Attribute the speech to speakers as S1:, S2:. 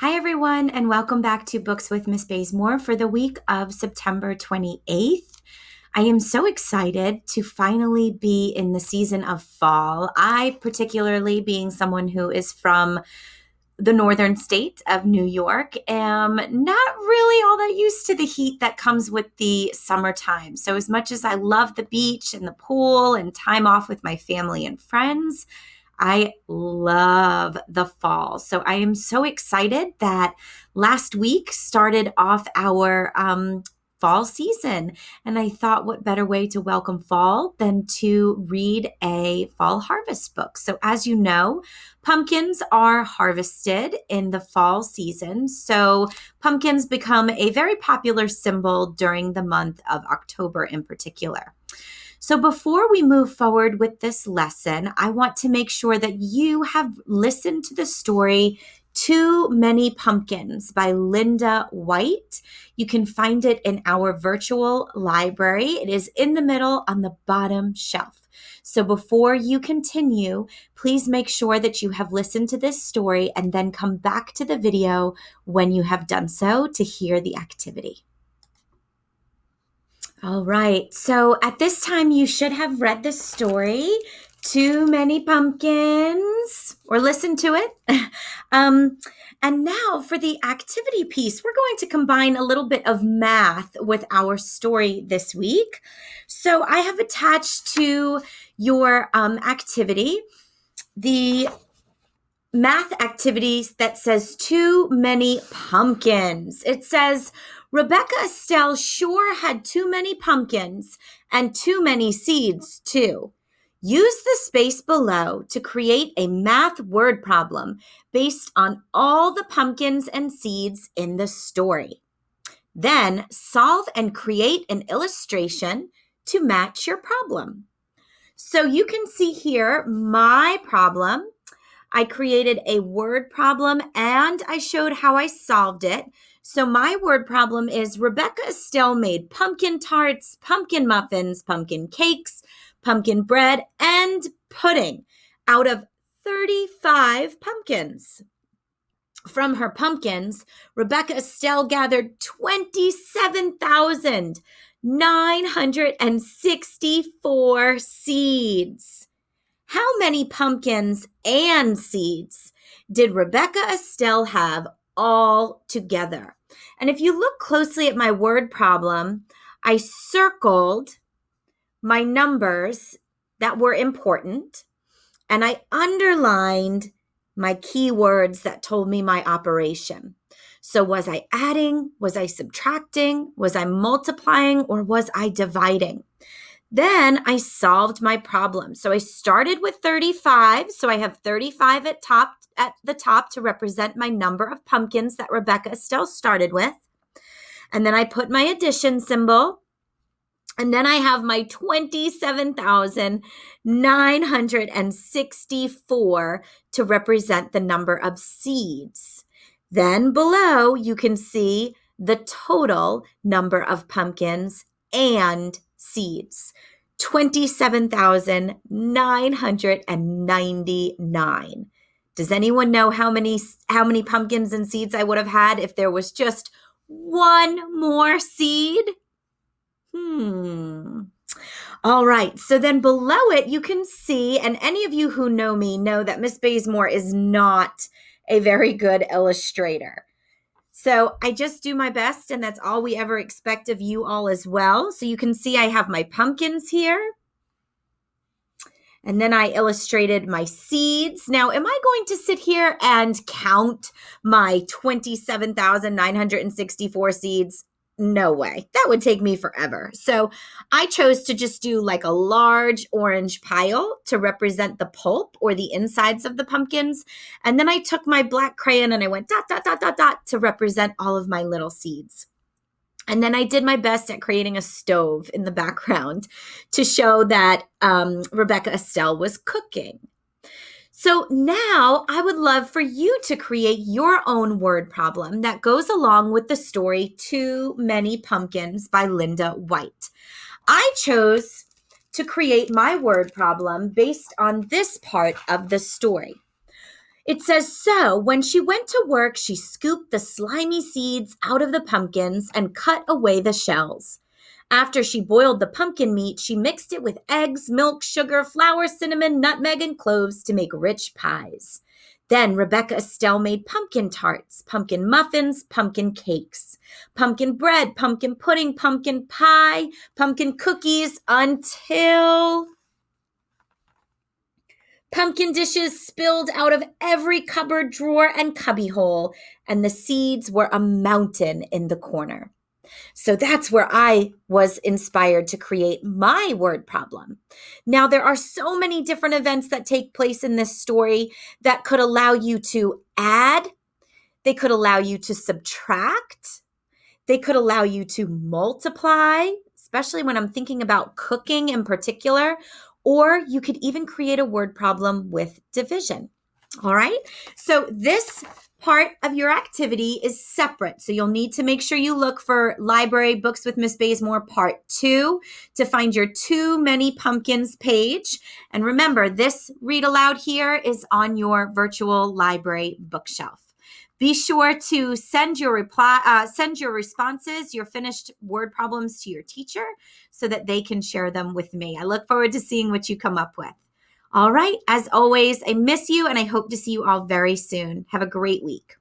S1: Hi, everyone, and welcome back to Books with Miss Bazemore for the week of September 28th. I am so excited to finally be in the season of fall. I, particularly being someone who is from the northern state of New York, am not really all that used to the heat that comes with the summertime. So, as much as I love the beach and the pool and time off with my family and friends, I love the fall. So I am so excited that last week started off our fall season. And I thought, what better way to welcome fall than to read a fall harvest book? So, as you know, pumpkins are harvested in the fall season. So, pumpkins become a very popular symbol during the month of October in particular. So before we move forward with this lesson, I want to make sure that you have listened to the story Too Many Pumpkins by Linda White. You can find it in our virtual library. It is in the middle on the bottom shelf. So before you continue, please make sure that you have listened to this story and then come back to the video when you have done so to hear the activity. All right. So at this time, you should have read the story, Too Many Pumpkins, or listened to it. And now for the activity piece, we're going to combine a little bit of math with our story this week. So I have attached to your activity the math activities that says too many pumpkins. It says, Rebecca Estelle sure had too many pumpkins and too many seeds, too. Use the space below to create a math word problem based on all the pumpkins and seeds in the story. Then solve and create an illustration to match your problem. So you can see here my problem. I created a word problem and I showed how I solved it. So my word problem is Rebecca Estelle made pumpkin tarts, pumpkin muffins, pumpkin cakes, pumpkin bread, and pudding out of 35 pumpkins. From her pumpkins, Rebecca Estelle gathered 27,964 seeds. How many pumpkins and seeds did Rebecca Estelle have all together? And if you look closely at my word problem, I circled my numbers that were important, and I underlined my keywords that told me my operation. So was I adding? Was I subtracting? Was I multiplying? Or was I dividing? Then I solved my problem. So I started with 35. So I have 35 at the top to represent my number of pumpkins that Rebecca Estelle started with. And then I put my addition symbol. And then I have my 27,964 to represent the number of seeds. Then below, you can see the total number of pumpkins and seeds, 27,999. Does anyone know how many pumpkins and seeds I would have had if there was just one more seed? All right. So then below it, you can see, and any of you who know me know that Miss Bazemore is not a very good illustrator. So I just do my best, and that's all we ever expect of you all as well. So you can see I have my pumpkins here. And then I illustrated my seeds. Now, am I going to sit here and count my 27,964 seeds? No way. That would take me forever. So I chose to just do like a large orange pile to represent the pulp or the insides of the pumpkins. And then I took my black crayon and I went dot, dot, dot, dot, dot to represent all of my little seeds. And then I did my best at creating a stove in the background to show that Rebecca Estelle was cooking. So now I would love for you to create your own word problem that goes along with the story Too Many Pumpkins by Linda White. I chose to create my word problem based on this part of the story. It says, so when she went to work, she scooped the slimy seeds out of the pumpkins and cut away the shells. After she boiled the pumpkin meat, she mixed it with eggs, milk, sugar, flour, cinnamon, nutmeg, and cloves to make rich pies. Then Rebecca Estelle made pumpkin tarts, pumpkin muffins, pumpkin cakes, pumpkin bread, pumpkin pudding, pumpkin pie, pumpkin cookies, until pumpkin dishes spilled out of every cupboard drawer and cubbyhole, and the seeds were a mountain in the corner. So that's where I was inspired to create my word problem. Now, there are so many different events that take place in this story that could allow you to add, they could allow you to subtract, they could allow you to multiply, especially when I'm thinking about cooking in particular, or you could even create a word problem with division. All right. So this part of your activity is separate. So you'll need to make sure you look for Library Books with Miss Bazemore Part 2 to find your Too Many Pumpkins page. And remember, this read aloud here is on your virtual library bookshelf. Be sure to send your responses, your finished word problems to your teacher so that they can share them with me. I look forward to seeing what you come up with. All right. As always, I miss you and I hope to see you all very soon. Have a great week.